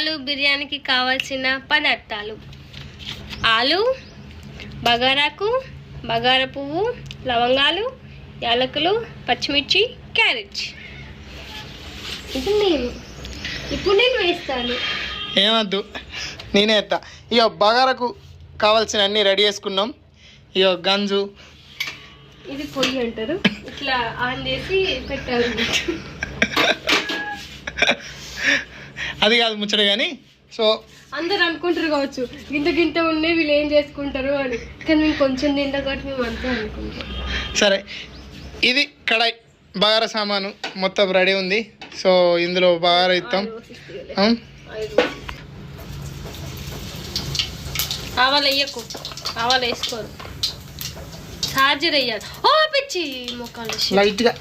ఆలు బిర్యానీకి కావాల్సిన పదార్థాలు: ఆలు, బగారాకు, బగారా పువ్వు, లవంగాలు, యాలకులు, పచ్చిమిర్చి, క్యారెట్. ఇప్పుడు నేను వేస్తాను. ఏమద్దు, నేనే ఎత్తా. ఇక బగారకు కావాల్సిన అన్నీ రెడీ చేసుకున్నాం. ఇక గంజు, ఇది పొయ్యి అంటారు, ఇట్లా ఆన్ చేసి పెట్టాలి. అది కాదు ముచ్చట కానీ. సో అందరు అనుకుంటారు కావచ్చు గింత గింత ఉండే వీళ్ళు ఏం చేసుకుంటారు అని, కానీ మేము కొంచెం తింటా కాబట్టి మేము అంతా అనుకుంటాం. సరే, ఇది కడాయి బగారా సామాను మొత్తం రెడీ ఉంది. సో ఇందులో బగారా ఇస్తాం. ఆవాలు వేయకు, ఆవాలు వేసుకోరు, ఛార్జర్ వేయాలి. ఓ పిచ్చి మొక్కలు లైట్గా